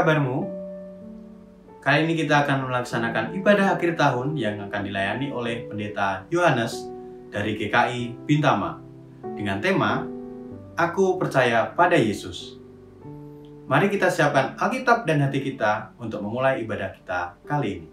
kabarmu? Kali ini kita akan melaksanakan ibadah akhir tahun yang akan dilayani oleh Pendeta Yohanes dari GKI Bintama dengan tema Aku Percaya Pada Yesus. Mari kita siapkan Alkitab dan hati kita untuk memulai ibadah kita kali ini.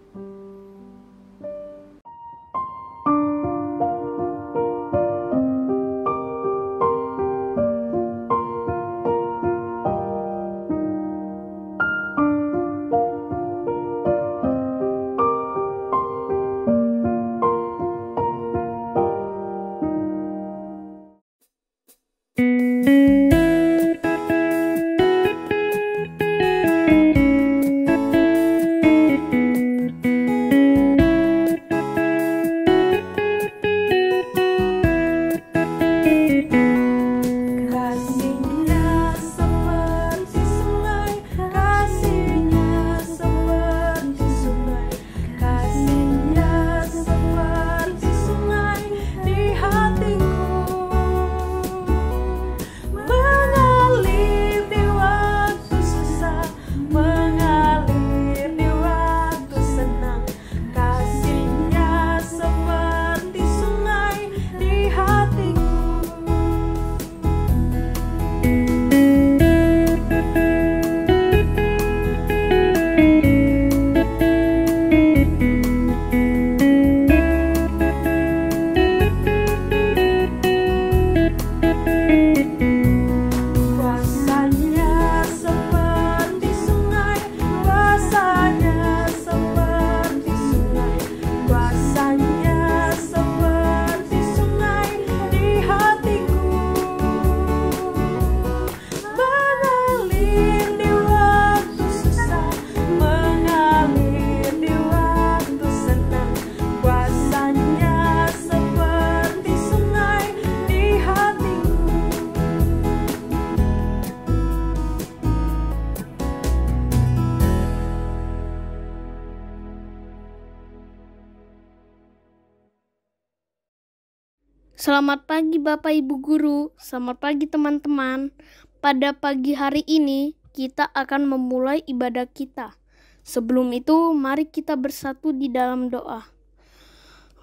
Selamat pagi Bapak Ibu Guru, selamat pagi teman-teman. Pada pagi hari ini kita akan memulai ibadah kita. Sebelum itu mari kita bersatu di dalam doa.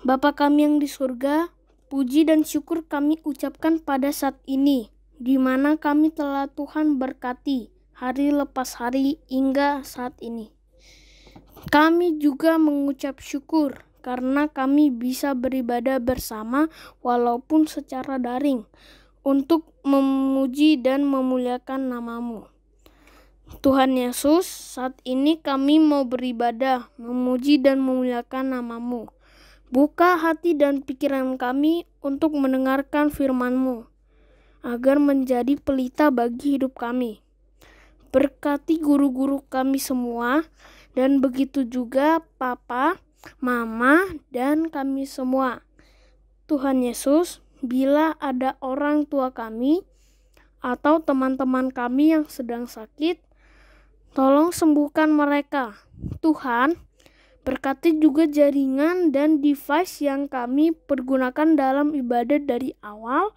Bapa kami yang di surga, puji dan syukur kami ucapkan pada saat ini, di mana kami telah Tuhan berkati hari lepas hari hingga saat ini. Kami juga mengucap syukur karena kami bisa beribadah bersama walaupun secara daring untuk memuji dan memuliakan nama-Mu. Tuhan Yesus, saat ini kami mau beribadah, memuji dan memuliakan nama-Mu. Buka hati dan pikiran kami untuk mendengarkan firman-Mu, agar menjadi pelita bagi hidup kami. Berkati guru-guru kami semua, dan begitu juga Papa, Mama, dan kami semua. Tuhan Yesus, bila ada orang tua kami atau teman-teman kami yang sedang sakit, tolong sembuhkan mereka. Tuhan, berkati juga jaringan dan device yang kami pergunakan dalam ibadah dari awal,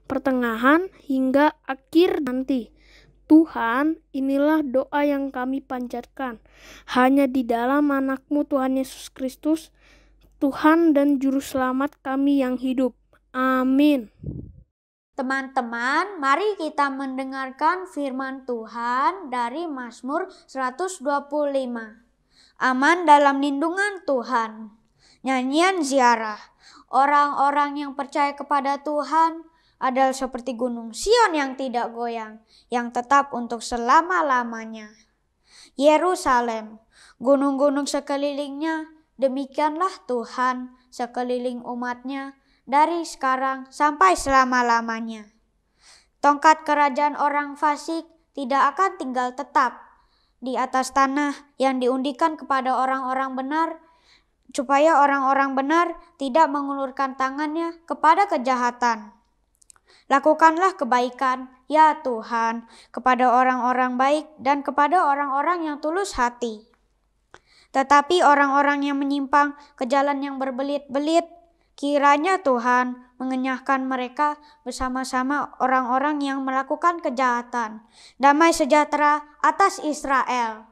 pertengahan, hingga akhir nanti. Tuhan, inilah doa yang kami panjatkan hanya di dalam anak-Mu Tuhan Yesus Kristus, Tuhan dan Juru Selamat kami yang hidup. Amin. Teman-teman, mari kita mendengarkan firman Tuhan dari Mazmur 125. Aman dalam lindungan Tuhan. Nyanyian ziarah. Orang-orang yang percaya kepada Tuhan adalah seperti gunung Sion yang tidak goyang, yang tetap untuk selama-lamanya. Yerusalem, gunung-gunung sekelilingnya, demikianlah Tuhan sekeliling umatnya dari sekarang sampai selama-lamanya. Tongkat kerajaan orang fasik tidak akan tinggal tetap di atas tanah yang diundikan kepada orang-orang benar, supaya orang-orang benar tidak mengulurkan tangannya kepada kejahatan. Lakukanlah kebaikan, ya Tuhan, kepada orang-orang baik dan kepada orang-orang yang tulus hati. Tetapi orang-orang yang menyimpang ke jalan yang berbelit-belit, kiranya Tuhan mengenyahkan mereka bersama-sama orang-orang yang melakukan kejahatan. Damai sejahtera atas Israel.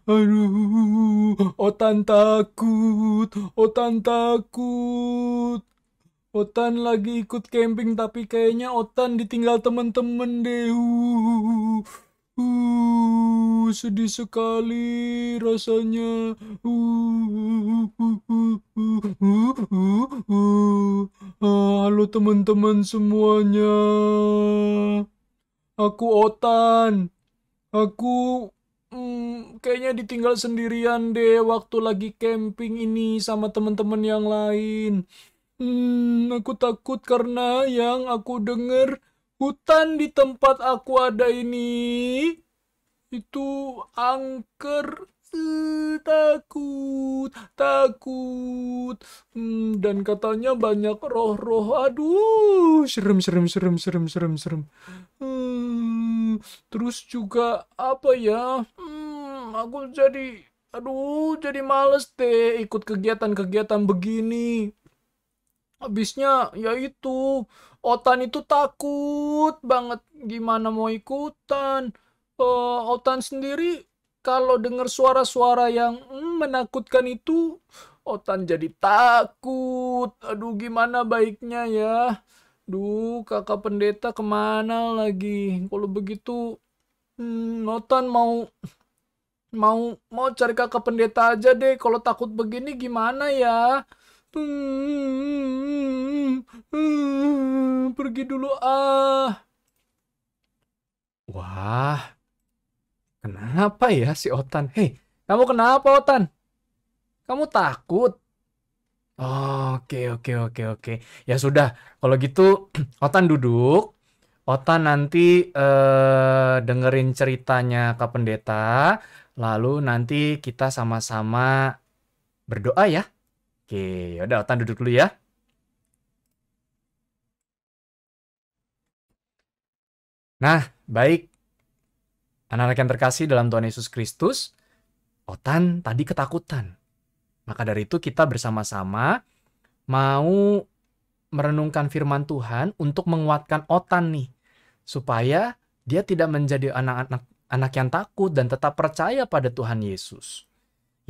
Aduh, Otan takut, Otan takut. Otan lagi ikut camping tapi kayaknya Otan ditinggal temen-temen deh. Sedih sekali rasanya. Halo teman-teman semuanya. Aku Otan. Aku kayaknya ditinggal sendirian deh waktu lagi camping ini sama teman-teman yang lain. Aku takut karena yang aku dengar hutan di tempat aku ada ini itu angker. Takut, takut. Dan katanya banyak roh-roh. Aduh, serem. Terus juga apa ya? Aku jadi males deh ikut kegiatan-kegiatan begini. Habisnya ya itu, Otan itu takut banget. Gimana mau ikutan? Otan sendiri kalau dengar suara-suara yang menakutkan itu, Otan jadi takut. Aduh, gimana baiknya ya? Duh, kakak pendeta kemana lagi? Kalau begitu, Otan mau cari kakak pendeta aja deh. Kalau takut begini gimana ya? Pergi dulu ah. Wah, kenapa ya si Otan? Hei, kamu kenapa Otan? Kamu takut? Oke. Ya sudah, kalau gitu Otan duduk. Otan nanti dengerin ceritanya Kak Pendeta. Lalu nanti kita sama-sama berdoa ya. Oke, yaudah Otan duduk dulu ya. Nah, baik. Anak-anak yang terkasih dalam Tuhan Yesus Kristus, Otan tadi ketakutan. Maka dari itu kita bersama-sama mau merenungkan firman Tuhan untuk menguatkan Otan nih. Supaya dia tidak menjadi anak yang takut dan tetap percaya pada Tuhan Yesus.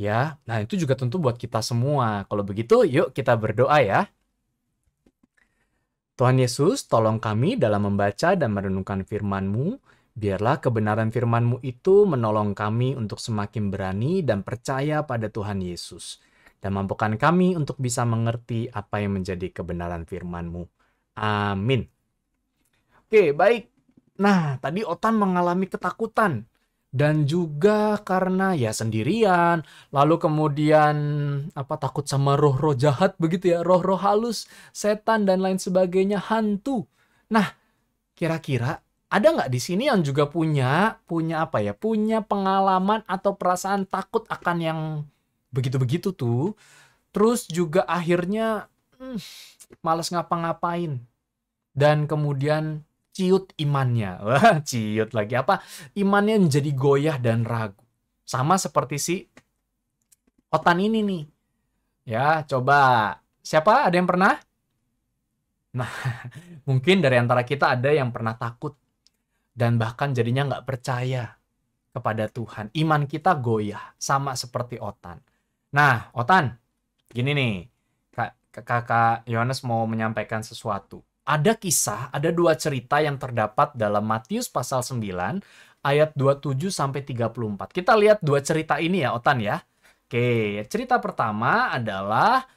Ya, nah itu juga tentu buat kita semua. Kalau begitu, yuk kita berdoa ya. Tuhan Yesus, tolong kami dalam membaca dan merenungkan firman-Mu. Biarlah kebenaran firman-Mu itu menolong kami untuk semakin berani dan percaya pada Tuhan Yesus. Dan mampukan kami untuk bisa mengerti apa yang menjadi kebenaran firman-Mu. Amin. Oke, baik. Nah, tadi Otan mengalami ketakutan. Dan juga karena ya sendirian, lalu kemudian takut sama roh-roh jahat begitu ya, roh-roh halus, setan dan lain sebagainya, hantu. Nah, kira-kira ada nggak di sini yang juga punya pengalaman atau perasaan takut akan yang begitu-begitu tuh, terus juga akhirnya malas ngapa-ngapain dan kemudian ciut imannya. Wah, ciut lagi imannya menjadi goyah dan ragu. Sama seperti si Otan ini nih. Ya, coba. Siapa? Ada yang pernah? Nah, mungkin dari antara kita ada yang pernah takut. Dan bahkan jadinya nggak percaya kepada Tuhan. Iman kita goyah. Sama seperti Otan. Nah, Otan. Gini nih. Kakak Yohanes mau menyampaikan sesuatu. Ada dua cerita yang terdapat dalam Matius pasal 9 ayat 27-34. Kita lihat dua cerita ini ya, Otan ya. Oke, cerita pertama adalah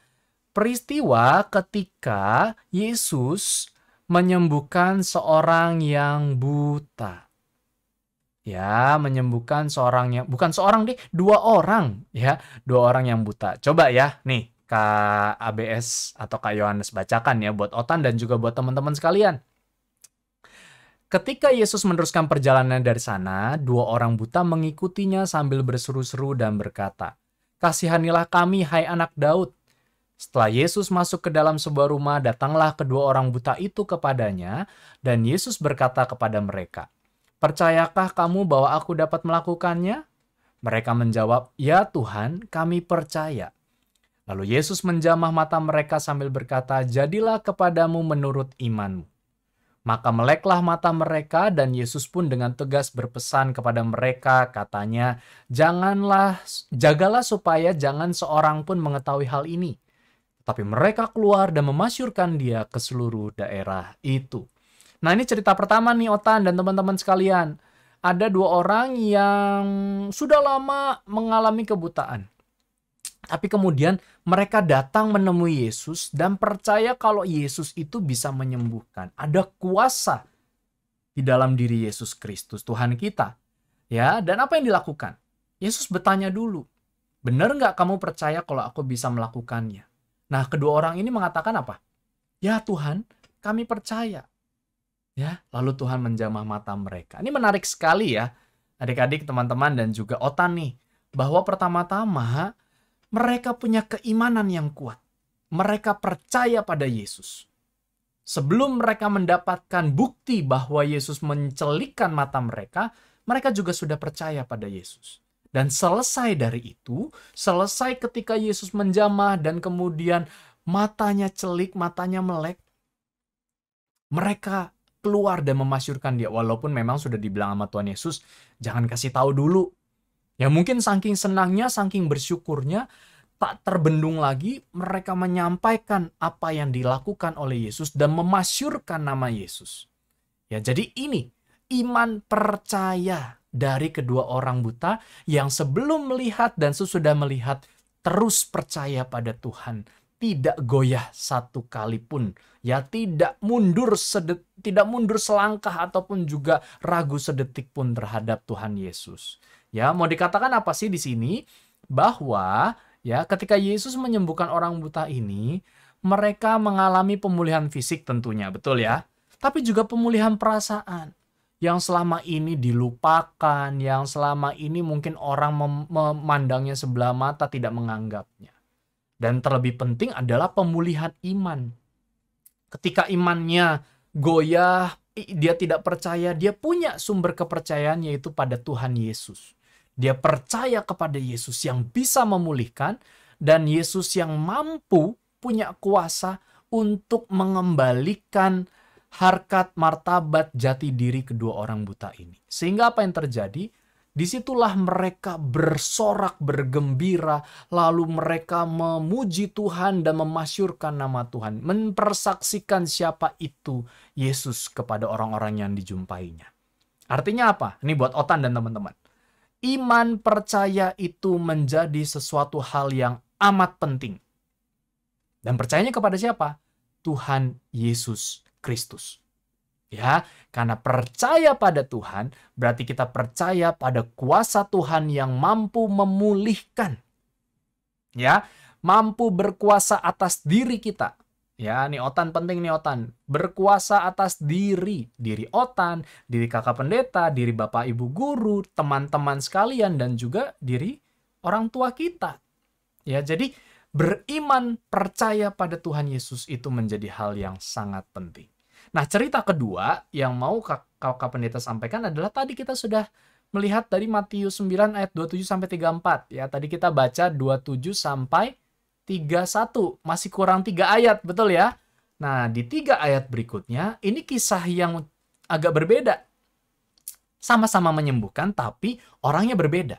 peristiwa ketika Yesus menyembuhkan seorang yang buta. Ya, menyembuhkan dua orang ya, dua orang yang buta. Coba ya, nih. Kak ABS atau Kak Yohanes bacakan ya buat Otan dan juga buat teman-teman sekalian. Ketika Yesus meneruskan perjalanannya dari sana, dua orang buta mengikutinya sambil berseru-seru dan berkata, "Kasihanilah kami, hai anak Daud." Setelah Yesus masuk ke dalam sebuah rumah, datanglah kedua orang buta itu kepadanya, dan Yesus berkata kepada mereka, "Percayakah kamu bahwa aku dapat melakukannya?" Mereka menjawab, "Ya Tuhan, kami percaya." Lalu Yesus menjamah mata mereka sambil berkata, "Jadilah kepadamu menurut imanmu." Maka meleklah mata mereka dan Yesus pun dengan tegas berpesan kepada mereka, katanya, jagalah supaya jangan seorang pun mengetahui hal ini. Tapi mereka keluar dan memasyurkan dia ke seluruh daerah itu. Nah, ini cerita pertama nih, Otan dan teman-teman sekalian. Ada dua orang yang sudah lama mengalami kebutaan. Tapi kemudian mereka datang menemui Yesus dan percaya kalau Yesus itu bisa menyembuhkan. Ada kuasa di dalam diri Yesus Kristus, Tuhan kita. Ya, dan apa yang dilakukan? Yesus bertanya dulu, benar nggak kamu percaya kalau aku bisa melakukannya? Nah, kedua orang ini mengatakan apa? Ya Tuhan, kami percaya. Ya, lalu Tuhan menjamah mata mereka. Ini menarik sekali ya, adik-adik, teman-teman, dan juga Otan nih. Bahwa pertama-tama mereka punya keimanan yang kuat. Mereka percaya pada Yesus. Sebelum mereka mendapatkan bukti bahwa Yesus mencelikkan mata mereka, mereka juga sudah percaya pada Yesus. Dan selesai dari itu, selesai ketika Yesus menjamah dan kemudian matanya celik, matanya melek, mereka keluar dan memasyurkan dia. Walaupun memang sudah dibilang sama Tuhan Yesus, jangan kasih tahu dulu. Ya mungkin saking senangnya, saking bersyukurnya, tak terbendung lagi, mereka menyampaikan apa yang dilakukan oleh Yesus dan memasyurkan nama Yesus. Ya, jadi ini iman percaya dari kedua orang buta yang sebelum melihat dan sesudah melihat terus percaya pada Tuhan. Tidak goyah satu kali pun. Ya, tidak mundur selangkah ataupun juga ragu sedetik pun terhadap Tuhan Yesus. Ya, mau dikatakan apa sih di sini? Bahwa ya, ketika Yesus menyembuhkan orang buta ini, mereka mengalami pemulihan fisik tentunya, betul ya? Tapi juga pemulihan perasaan yang selama ini dilupakan, yang selama ini mungkin orang memandangnya sebelah mata, tidak menganggapnya. Dan terlebih penting adalah pemulihan iman. Ketika imannya goyah, dia tidak percaya, dia punya sumber kepercayaan yaitu pada Tuhan Yesus. Dia percaya kepada Yesus yang bisa memulihkan dan Yesus yang mampu punya kuasa untuk mengembalikan harkat martabat jati diri kedua orang buta ini. Sehingga apa yang terjadi? Disitulah mereka bersorak, bergembira, lalu mereka memuji Tuhan dan memasyurkan nama Tuhan, mempersaksikan siapa itu Yesus kepada orang-orang yang dijumpainya. Artinya apa? Ini buat Otan dan teman-teman. Iman percaya itu menjadi sesuatu hal yang amat penting. Dan percayanya kepada siapa? Tuhan Yesus Kristus. Ya, karena percaya pada Tuhan, berarti kita percaya pada kuasa Tuhan yang mampu memulihkan. Ya, mampu berkuasa atas diri kita. Ya, nih Otan penting nih Otan. Berkuasa atas diri Otan, diri kakak pendeta, diri bapak ibu guru, teman-teman sekalian, dan juga diri orang tua kita. Ya, jadi beriman percaya pada Tuhan Yesus itu menjadi hal yang sangat penting. Nah, cerita kedua yang mau kakak pendeta sampaikan adalah tadi kita sudah melihat dari Matius 9 ayat 27 sampai 34. Ya, tadi kita baca 27 sampai 31. Masih kurang 3 ayat, betul ya? Nah, di 3 ayat berikutnya, ini kisah yang agak berbeda. Sama-sama menyembuhkan, tapi orangnya berbeda.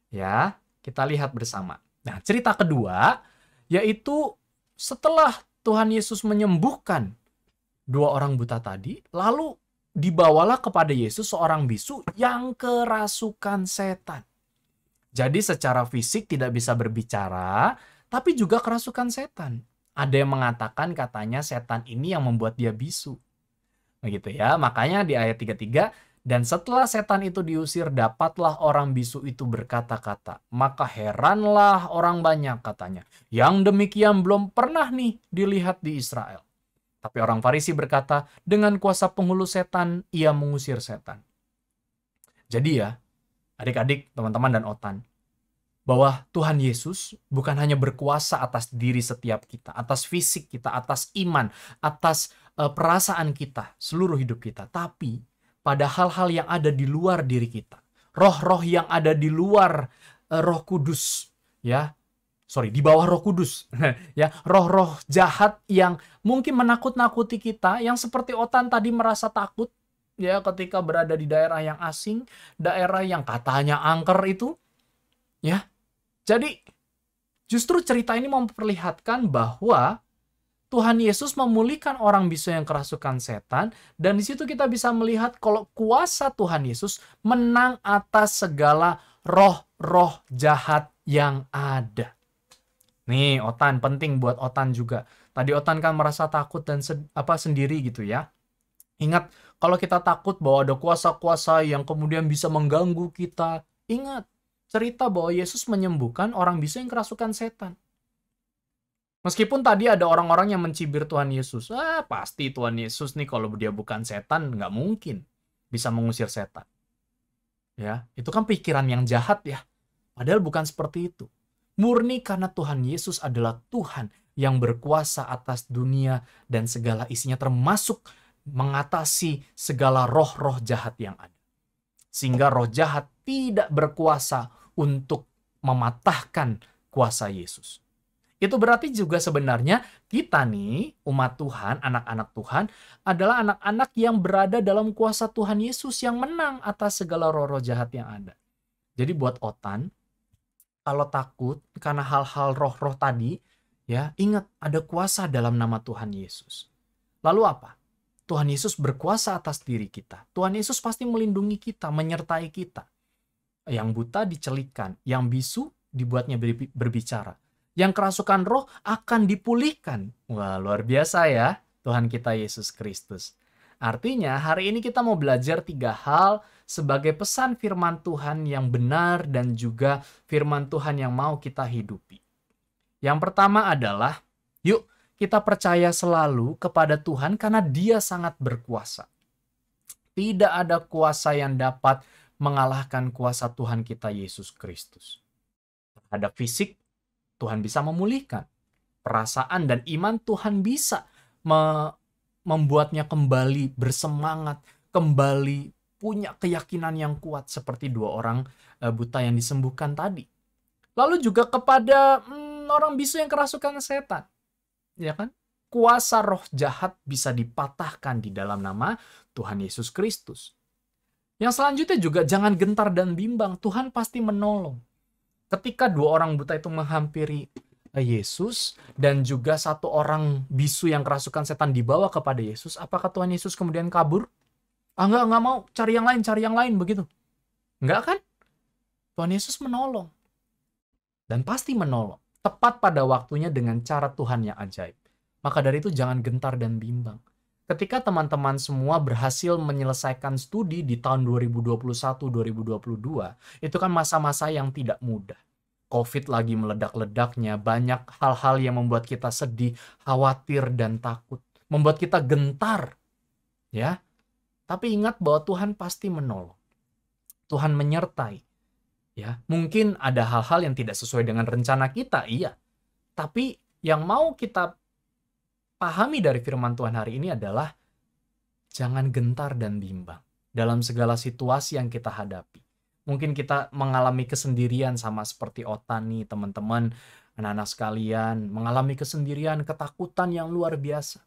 Ya, kita lihat bersama. Nah, cerita kedua, yaitu setelah Tuhan Yesus menyembuhkan 2 orang buta tadi, lalu dibawalah kepada Yesus seorang bisu yang kerasukan setan. Jadi secara fisik tidak bisa berbicara, tapi juga kerasukan setan. Ada yang mengatakan katanya setan ini yang membuat dia bisu. Begitu ya, makanya di ayat 33, dan setelah setan itu diusir, dapatlah orang bisu itu berkata-kata. Maka heranlah orang banyak katanya. Yang demikian belum pernah nih dilihat di Israel. Tapi orang Farisi berkata, dengan kuasa penghulu setan, ia mengusir setan. Jadi ya, adik-adik, teman-teman, dan Otan, bahwa Tuhan Yesus bukan hanya berkuasa atas diri setiap kita, atas fisik kita, atas iman, atas perasaan kita, seluruh hidup kita, tapi pada hal-hal yang ada di luar diri kita. Roh-roh yang ada di luar Roh Kudus, ya, di bawah Roh Kudus. Ya, roh-roh jahat yang mungkin menakut-nakuti kita, yang seperti Otan tadi merasa takut ya ketika berada di daerah yang asing, daerah yang katanya angker itu, ya. Jadi justru cerita ini memperlihatkan bahwa Tuhan Yesus memulihkan orang bisu yang kerasukan setan, dan di situ kita bisa melihat kalau kuasa Tuhan Yesus menang atas segala roh-roh jahat yang ada. Nih, Otan penting buat Otan juga. Tadi Otan kan merasa takut dan sendiri gitu ya. Ingat, kalau kita takut bahwa ada kuasa-kuasa yang kemudian bisa mengganggu kita, ingat cerita bahwa Yesus menyembuhkan orang bisu yang kerasukan setan. Meskipun tadi ada orang-orang yang mencibir Tuhan Yesus. Pasti Tuhan Yesus nih kalau dia bukan setan, nggak mungkin bisa mengusir setan. Ya, itu kan pikiran yang jahat ya. Padahal bukan seperti itu. Murni karena Tuhan Yesus adalah Tuhan yang berkuasa atas dunia dan segala isinya, termasuk mengatasi segala roh-roh jahat yang ada. Sehingga roh jahat tidak berkuasa untuk mematahkan kuasa Yesus. Itu berarti juga sebenarnya kita nih, umat Tuhan, anak-anak Tuhan, adalah anak-anak yang berada dalam kuasa Tuhan Yesus yang menang atas segala roh-roh jahat yang ada. Jadi buat Otan, kalau takut karena hal-hal roh-roh tadi, ya ingat ada kuasa dalam nama Tuhan Yesus. Lalu apa? Tuhan Yesus berkuasa atas diri kita. Tuhan Yesus pasti melindungi kita, menyertai kita. Yang buta dicelikan, yang bisu dibuatnya berbicara. Yang kerasukan roh akan dipulihkan. Wah, luar biasa ya Tuhan kita Yesus Kristus. Artinya hari ini kita mau belajar 3 hal sebagai pesan firman Tuhan yang benar dan juga firman Tuhan yang mau kita hidupi. Yang pertama adalah, yuk kita percaya selalu kepada Tuhan karena Dia sangat berkuasa. Tidak ada kuasa yang dapat mengalahkan kuasa Tuhan kita Yesus Kristus. Terhadap fisik, Tuhan bisa memulihkan. Perasaan dan iman Tuhan bisa membuatnya kembali bersemangat, kembali punya keyakinan yang kuat seperti 2 orang buta yang disembuhkan tadi. Lalu juga kepada orang bisu yang kerasukan setan. Ya kan? Kuasa roh jahat bisa dipatahkan di dalam nama Tuhan Yesus Kristus. Yang selanjutnya juga jangan gentar dan bimbang, Tuhan pasti menolong. Ketika 2 orang buta itu menghampiri Yesus dan juga 1 orang bisu yang kerasukan setan dibawa kepada Yesus, apakah Tuhan Yesus kemudian kabur? Enggak mau, cari yang lain begitu. Enggak kan? Tuhan Yesus menolong. Dan pasti menolong. Tepat pada waktunya dengan cara Tuhan yang ajaib. Maka dari itu jangan gentar dan bimbang. Ketika teman-teman semua berhasil menyelesaikan studi di tahun 2021-2022, itu kan masa-masa yang tidak mudah. COVID lagi meledak-ledaknya, banyak hal-hal yang membuat kita sedih, khawatir, dan takut. Membuat kita gentar. Ya, tapi ingat bahwa Tuhan pasti menolong. Tuhan menyertai. Ya, mungkin ada hal-hal yang tidak sesuai dengan rencana kita, iya. Tapi yang mau kita pahami dari firman Tuhan hari ini adalah jangan gentar dan bimbang dalam segala situasi yang kita hadapi. Mungkin kita mengalami kesendirian sama seperti Otan nih, teman-teman, anak-anak sekalian, mengalami kesendirian, ketakutan yang luar biasa.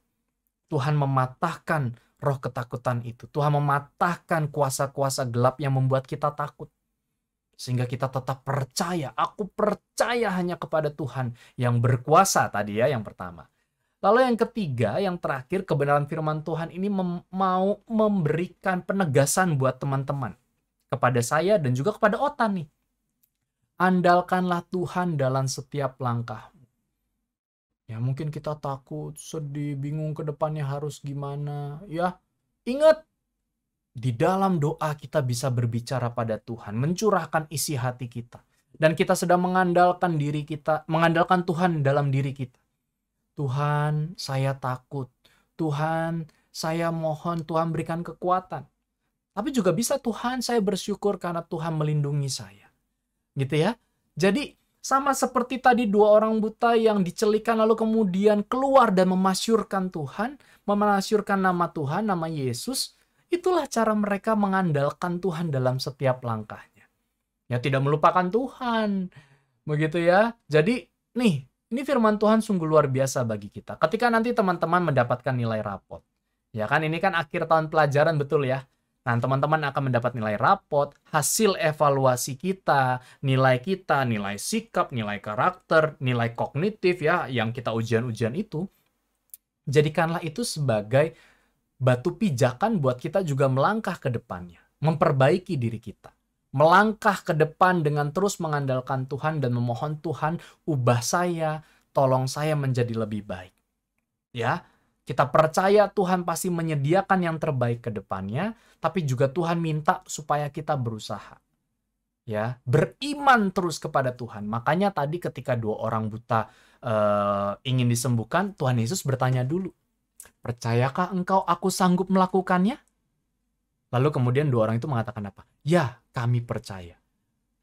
Tuhan mematahkan roh ketakutan itu. Tuhan mematahkan kuasa-kuasa gelap yang membuat kita takut. Sehingga kita tetap percaya, aku percaya hanya kepada Tuhan yang berkuasa tadi ya, yang pertama. Lalu yang ketiga, yang terakhir, kebenaran firman Tuhan ini mau memberikan penegasan buat teman-teman. Kepada saya dan juga kepada Otan nih. Andalkanlah Tuhan dalam setiap langkahmu. Ya mungkin kita takut, sedih, bingung ke depannya harus gimana. Ya ingat, di dalam doa kita bisa berbicara pada Tuhan, mencurahkan isi hati kita. Dan kita sedang mengandalkan diri kita, mengandalkan Tuhan dalam diri kita. Tuhan, saya takut. Tuhan, saya mohon Tuhan berikan kekuatan. Tapi juga bisa Tuhan, saya bersyukur karena Tuhan melindungi saya. Gitu ya. Jadi sama seperti tadi 2 orang buta yang dicelikan lalu kemudian keluar dan memasyurkan Tuhan, memasyurkan nama Tuhan, nama Yesus. Itulah cara mereka mengandalkan Tuhan dalam setiap langkahnya. Ya tidak melupakan Tuhan. Begitu ya. Jadi nih, ini firman Tuhan sungguh luar biasa bagi kita. Ketika nanti teman-teman mendapatkan nilai rapot. Ya kan, ini kan akhir tahun pelajaran, betul ya? Nah, teman-teman akan mendapat nilai rapot, hasil evaluasi kita, nilai sikap, nilai karakter, nilai kognitif ya, yang kita ujian-ujian itu. Jadikanlah itu sebagai batu pijakan buat kita juga melangkah ke depannya, memperbaiki diri kita. Melangkah ke depan dengan terus mengandalkan Tuhan dan memohon Tuhan, ubah saya, tolong saya menjadi lebih baik. Ya, kita percaya Tuhan pasti menyediakan yang terbaik ke depannya, tapi juga Tuhan minta supaya kita berusaha. Ya, beriman terus kepada Tuhan. Makanya tadi ketika 2 orang buta ingin disembuhkan, Tuhan Yesus bertanya dulu, "Percayakah engkau aku sanggup melakukannya?" Lalu kemudian 2 orang itu mengatakan apa? "Ya, kami percaya."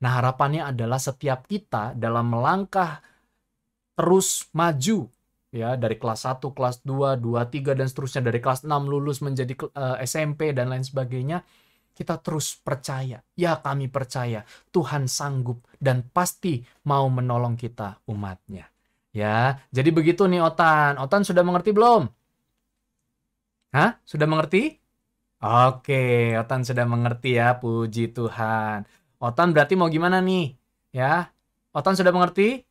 Nah, harapannya adalah setiap kita dalam melangkah terus maju, ya, dari kelas 1, kelas 2, 2, 3, dan seterusnya, dari kelas 6 lulus menjadi SMP dan lain sebagainya, kita terus percaya. Ya, kami percaya Tuhan sanggup dan pasti mau menolong kita umatnya. Ya, jadi begitu nih Otan. Otan sudah mengerti belum? Hah? Sudah mengerti? Oke, Otan sudah mengerti ya, puji Tuhan. Otan berarti mau gimana nih? Ya, Otan sudah mengerti?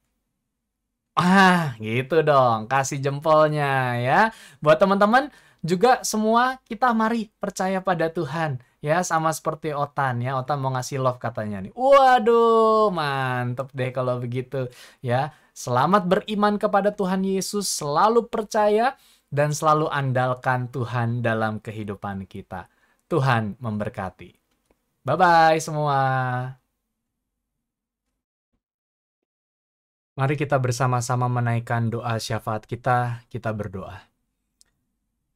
Gitu dong, kasih jempolnya ya. Buat teman-teman juga semua kita mari percaya pada Tuhan. Ya, sama seperti Otan ya. Otan mau ngasih love katanya nih. Waduh, mantep deh kalau begitu ya. Selamat beriman kepada Tuhan Yesus, selalu percaya dan selalu andalkan Tuhan dalam kehidupan kita. Tuhan memberkati. Bye-bye semua. Mari kita bersama-sama menaikkan doa syafaat kita berdoa.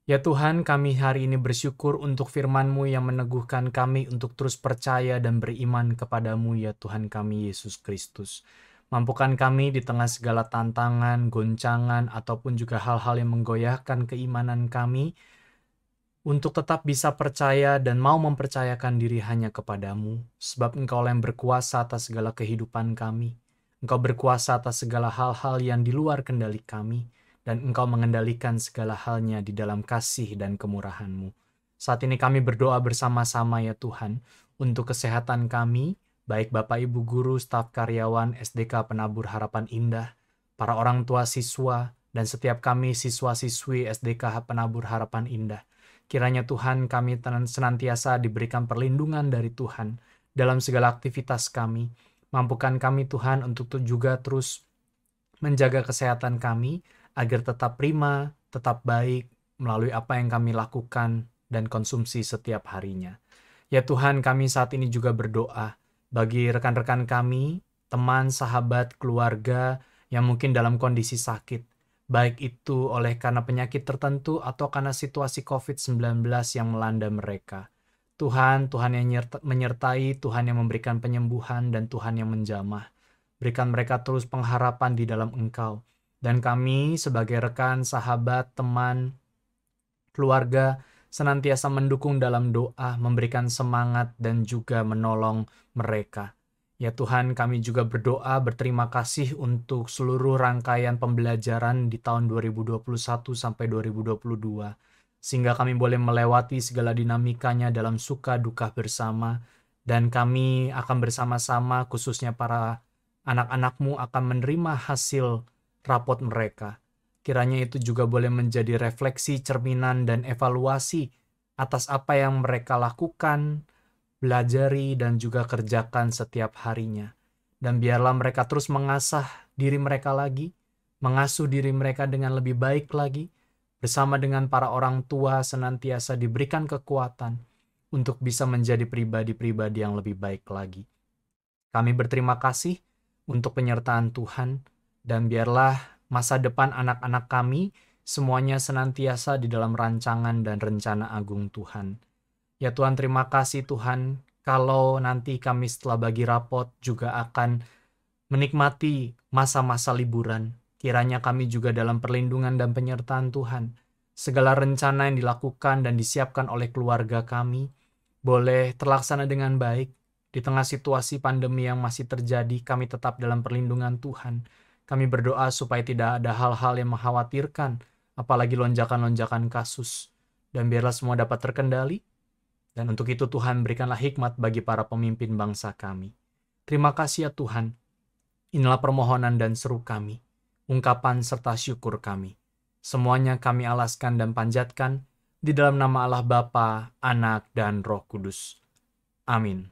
Ya Tuhan, kami hari ini bersyukur untuk firman-Mu yang meneguhkan kami untuk terus percaya dan beriman kepadamu ya Tuhan kami Yesus Kristus. Mampukan kami di tengah segala tantangan, goncangan, ataupun juga hal-hal yang menggoyahkan keimanan kami, untuk tetap bisa percaya dan mau mempercayakan diri hanya kepadamu, sebab Engkau yang berkuasa atas segala kehidupan kami. Engkau berkuasa atas segala hal-hal yang di luar kendali kami, dan Engkau mengendalikan segala halnya di dalam kasih dan kemurahan-Mu. Saat ini kami berdoa bersama-sama ya Tuhan, untuk kesehatan kami, baik Bapak Ibu Guru, staf karyawan, SDK Penabur Harapan Indah, para orang tua siswa, dan setiap kami siswa-siswi SDK Penabur Harapan Indah. Kiranya Tuhan kami senantiasa diberikan perlindungan dari Tuhan dalam segala aktivitas kami. Mampukan kami Tuhan untuk juga terus menjaga kesehatan kami agar tetap prima, tetap baik melalui apa yang kami lakukan dan konsumsi setiap harinya. Ya Tuhan, kami saat ini juga berdoa bagi rekan-rekan kami, teman, sahabat, keluarga yang mungkin dalam kondisi sakit, baik itu oleh karena penyakit tertentu atau karena situasi COVID-19 yang melanda mereka. Tuhan yang menyertai, Tuhan yang memberikan penyembuhan, dan Tuhan yang menjamah. Berikan mereka terus pengharapan di dalam Engkau. Dan kami sebagai rekan, sahabat, teman, keluarga, senantiasa mendukung dalam doa, memberikan semangat, dan juga menolong mereka. Ya Tuhan, kami juga berdoa, berterima kasih untuk seluruh rangkaian pembelajaran di tahun 2021 sampai 2022. Sehingga kami boleh melewati segala dinamikanya dalam suka duka bersama. Dan kami akan bersama-sama, khususnya para anak-anak-Mu, akan menerima hasil rapot mereka. Kiranya itu juga boleh menjadi refleksi, cerminan, dan evaluasi atas apa yang mereka lakukan, belajari, dan juga kerjakan setiap harinya. Dan biarlah mereka terus mengasah diri mereka lagi, mengasuh diri mereka dengan lebih baik lagi, bersama dengan para orang tua senantiasa diberikan kekuatan untuk bisa menjadi pribadi-pribadi yang lebih baik lagi. Kami berterima kasih untuk penyertaan Tuhan, dan biarlah masa depan anak-anak kami semuanya senantiasa di dalam rancangan dan rencana agung Tuhan. Ya Tuhan, terima kasih Tuhan, kalau nanti kami setelah bagi rapot juga akan menikmati masa-masa liburan. Kiranya kami juga dalam perlindungan dan penyertaan Tuhan. Segala rencana yang dilakukan dan disiapkan oleh keluarga kami boleh terlaksana dengan baik. Di tengah situasi pandemi yang masih terjadi, kami tetap dalam perlindungan Tuhan. Kami berdoa supaya tidak ada hal-hal yang mengkhawatirkan, apalagi lonjakan-lonjakan kasus. Dan biarlah semua dapat terkendali. Dan untuk itu Tuhan berikanlah hikmat bagi para pemimpin bangsa kami. Terima kasih ya Tuhan. Inilah permohonan dan seru kami, ungkapan serta syukur kami. Semuanya kami alaskan dan panjatkan di dalam nama Allah Bapa, Anak, dan Roh Kudus. Amin.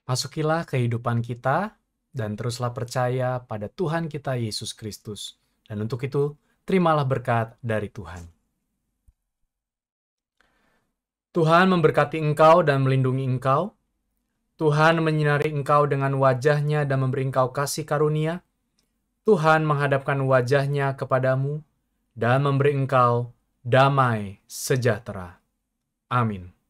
Masukilah kehidupan kita dan teruslah percaya pada Tuhan kita Yesus Kristus. Dan untuk itu, terimalah berkat dari Tuhan. Tuhan memberkati engkau dan melindungi engkau. Tuhan menyinari engkau dengan wajah-Nya dan memberi engkau kasih karunia. Tuhan menghadapkan wajah-Nya kepadamu dan memberi engkau damai sejahtera. Amin.